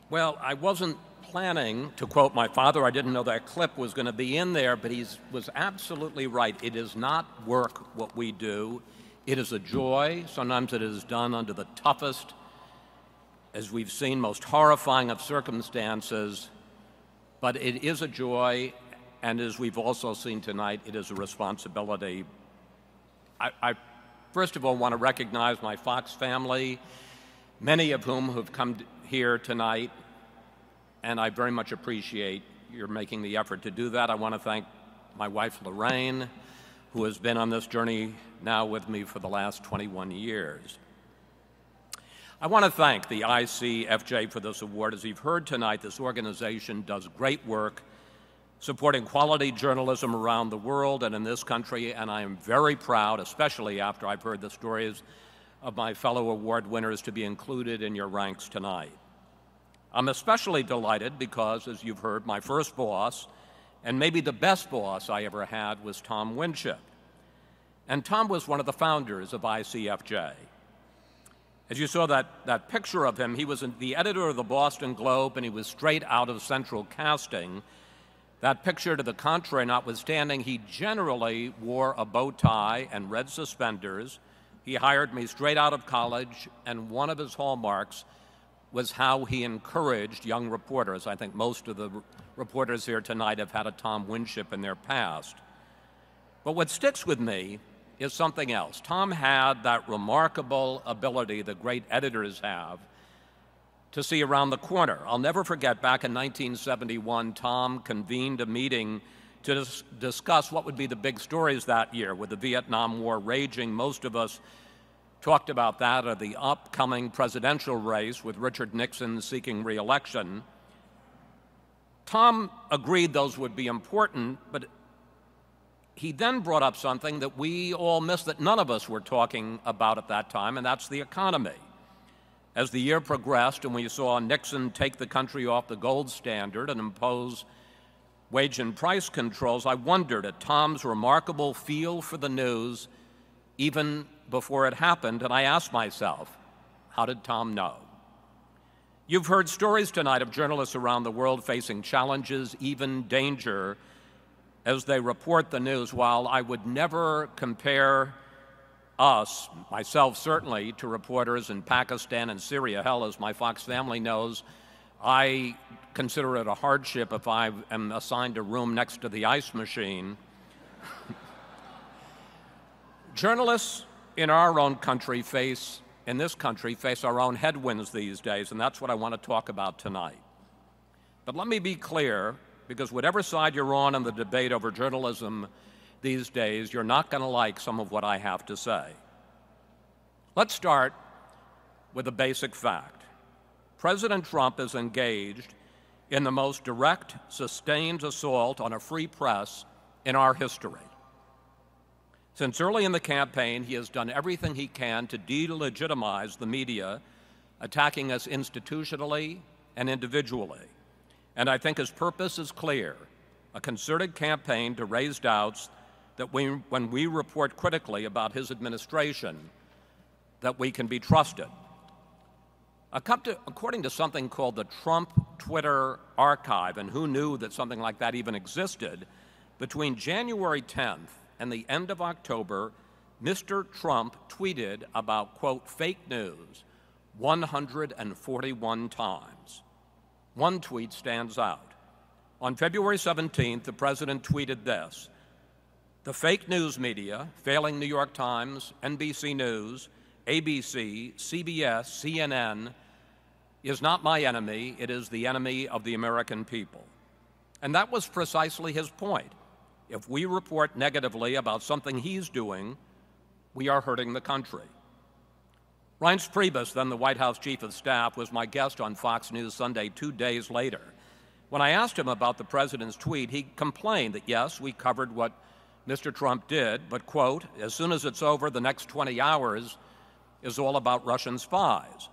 Well, I wasn't planning to quote my father. I didn't know that clip was going to be in there, but he was absolutely right. It is not work what we do. It is a joy. Sometimes it is done under the toughest, as we've seen, most horrifying of circumstances. But it is a joy, and as we've also seen tonight, it is a responsibility. I first of all want to recognize my Fox family, many of whom have come here tonight, and I very much appreciate your making the effort to do that. I want to thank my wife, Lorraine, who has been on this journey now with me for the last 21 years. I want to thank the ICFJ for this award. As you've heard tonight, this organization does great work supporting quality journalism around the world and in this country, and I am very proud, especially after I've heard the stories of my fellow award winners, to be included in your ranks tonight. I'm especially delighted because, as you've heard, my first boss, and maybe the best boss I ever had, was Tom Winship. And Tom was one of the founders of ICFJ. As you saw that picture of him, he was the editor of the Boston Globe, and he was straight out of Central Casting. That picture, to the contrary notwithstanding, he generally wore a bow tie and red suspenders. He hired me straight out of college, and one of his hallmarks was how he encouraged young reporters. I think most of the reporters here tonight have had a Tom Winship in their past. But what sticks with me is something else. Tom had that remarkable ability that great editors have to see around the corner. I'll never forget, back in 1971, Tom convened a meeting to discuss what would be the big stories that year. With the Vietnam War raging, most of us talked about that, or the upcoming presidential race with Richard Nixon seeking re-election. Tom agreed those would be important, but he then brought up something that we all missed, that none of us were talking about at that time, and that's the economy. As the year progressed and we saw Nixon take the country off the gold standard and impose wage and price controls, I wondered at Tom's remarkable feel for the news even before it happened, and I asked myself, how did Tom know? You've heard stories tonight of journalists around the world facing challenges, even danger, as they report the news. While I would never compare us, myself certainly, to reporters in Pakistan and Syria, hell, as my Fox family knows, I consider it a hardship if I am assigned a room next to the ice machine. Journalists in our own country face our own headwinds these days, and that's what I want to talk about tonight. But let me be clear, because whatever side you're on in the debate over journalism these days, you're not going to like some of what I have to say. Let's start with a basic fact. President Trump is engaged in the most direct, sustained assault on a free press in our history. Since early in the campaign, he has done everything he can to delegitimize the media, attacking us institutionally and individually. And I think his purpose is clear: a concerted campaign to raise doubts that when we report critically about his administration, that we can be trusted. According to something called the Trump Twitter Archive, and who knew that something like that even existed, between January 10th and the end of October, Mr. Trump tweeted about, quote, fake news 141 times. One tweet stands out. On February 17th, the president tweeted this: "The fake news media, failing New York Times, NBC News, ABC, CBS, CNN, is not my enemy, it is the enemy of the American people." And that was precisely his point. If we report negatively about something he's doing, we are hurting the country. Reince Priebus, then the White House Chief of Staff, was my guest on Fox News Sunday 2 days later. When I asked him about the president's tweet, he complained that, yes, we covered what Mr. Trump did, but, quote, as soon as it's over, the next 20 hours is all about Russian spies.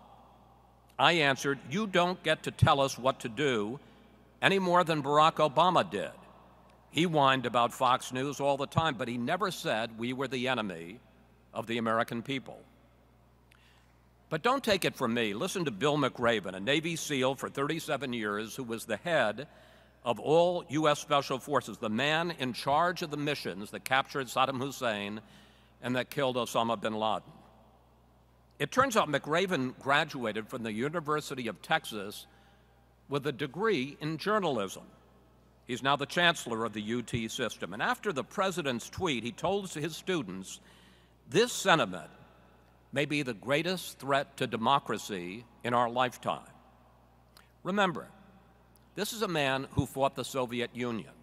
I answered, you don't get to tell us what to do any more than Barack Obama did. He whined about Fox News all the time, but he never said we were the enemy of the American people. But don't take it from me. Listen to Bill McRaven, a Navy SEAL for 37 years who was the head of all U.S. Special Forces, the man in charge of the missions that captured Saddam Hussein and that killed Osama bin Laden. It turns out McRaven graduated from the University of Texas with a degree in journalism. He's now the chancellor of the UT system. And after the president's tweet, he told his students, "This sentiment may be the greatest threat to democracy in our lifetime." Remember, this is a man who fought the Soviet Union.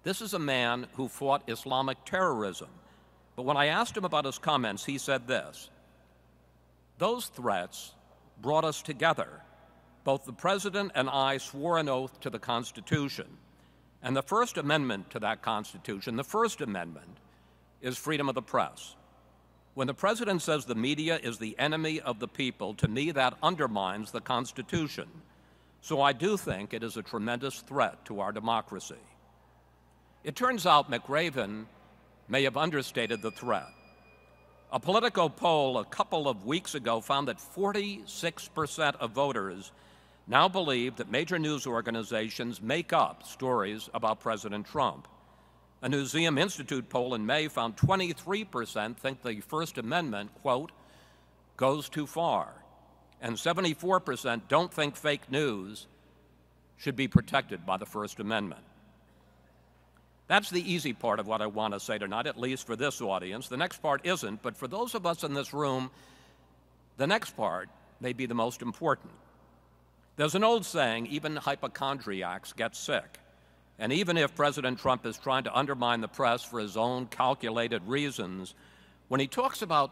This is a man who fought Islamic terrorism. But when I asked him about his comments, he said this: "Those threats brought us together. Both the President and I swore an oath to the Constitution. And the First Amendment to that Constitution, the First Amendment, is freedom of the press. When the President says the media is the enemy of the people, to me that undermines the Constitution. So I do think it is a tremendous threat to our democracy." It turns out McRaven may have understated the threat. A Politico poll a couple of weeks ago found that 46% of voters now believe that major news organizations make up stories about President Trump. A Newseum Institute poll in May found 23% think the First Amendment, quote, goes too far, and 74% don't think fake news should be protected by the First Amendment. That's the easy part of what I want to say tonight, at least for this audience. The next part isn't, but for those of us in this room, the next part may be the most important. There's an old saying, even hypochondriacs get sick. And even if President Trump is trying to undermine the press for his own calculated reasons, when he talks about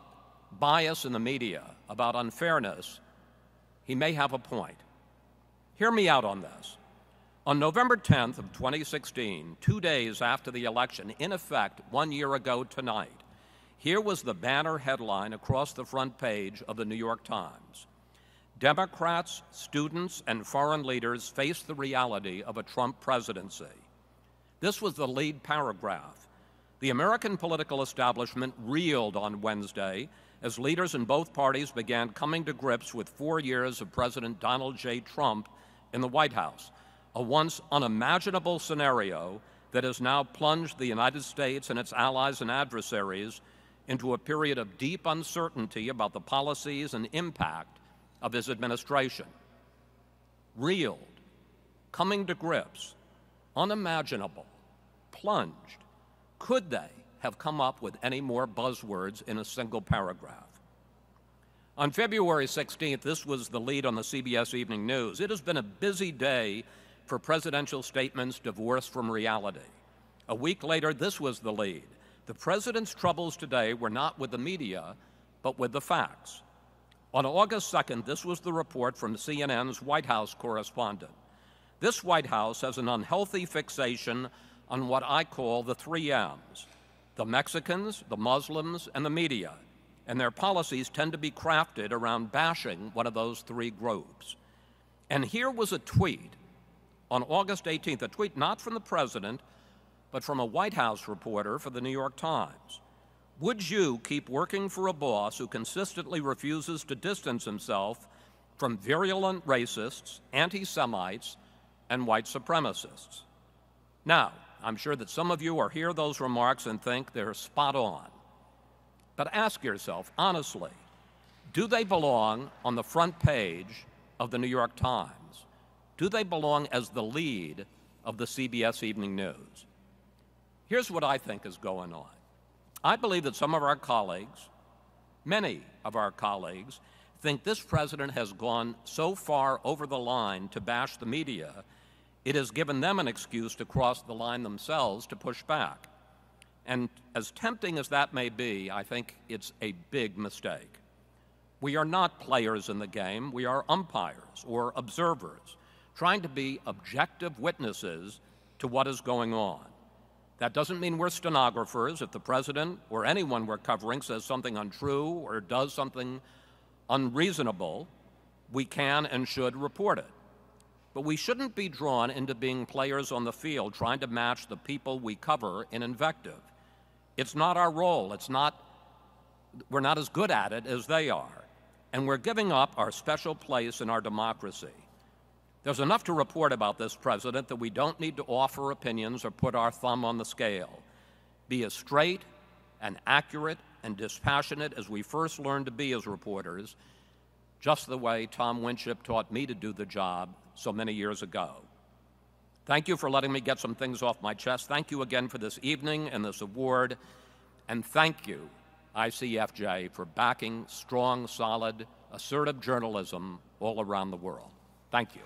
bias in the media, about unfairness, he may have a point. Hear me out on this. On November 10th of 2016, 2 days after the election, in effect 1 year ago tonight, here was the banner headline across the front page of the New York Times: "Democrats, students, and foreign leaders face the reality of a Trump presidency." This was the lead paragraph. The American political establishment reeled on Wednesday as leaders in both parties began coming to grips with 4 years of President Donald J. Trump in the White House, a once unimaginable scenario that has now plunged the United States and its allies and adversaries into a period of deep uncertainty about the policies and impact of his administration. Reeled, coming to grips, unimaginable, plunged. Could they have come up with any more buzzwords in a single paragraph? On February 16th, this was the lead on the CBS Evening News. "It has been a busy day for presidential statements divorced from reality." A week later, this was the lead: "The president's troubles today were not with the media, but with the facts." On August 2nd, this was the report from CNN's White House correspondent: "This White House has an unhealthy fixation on what I call the 3 M's, the Mexicans, the Muslims, and the media, and their policies tend to be crafted around bashing one of those 3 groups." And here was a tweet on August 18th, a tweet not from the president, but from a White House reporter for the New York Times: "Would you keep working for a boss who consistently refuses to distance himself from virulent racists, anti-Semites, and white supremacists?" Now, I'm sure that some of you are hear those remarks and think they're spot on. But ask yourself, honestly, do they belong on the front page of the New York Times? Do they belong as the lead of the CBS Evening News? Here's what I think is going on. I believe that some of our colleagues, many of our colleagues, think this president has gone so far over the line to bash the media, it has given them an excuse to cross the line themselves to push back. And as tempting as that may be, I think it's a big mistake. We are not players in the game. We are umpires or observers, trying to be objective witnesses to what is going on. That doesn't mean we're stenographers. If the president or anyone we're covering says something untrue or does something unreasonable, we can and should report it. But we shouldn't be drawn into being players on the field trying to match the people we cover in invective. It's not our role. We're not as good at it as they are. and we're giving up our special place in our democracy. There's enough to report about this president that we don't need to offer opinions or put our thumb on the scale. Be as straight and accurate and dispassionate as we first learned to be as reporters, just the way Tom Winship taught me to do the job so many years ago. Thank you for letting me get some things off my chest. Thank you again for this evening and this award. And thank you, ICFJ, for backing strong, solid, assertive journalism all around the world. Thank you.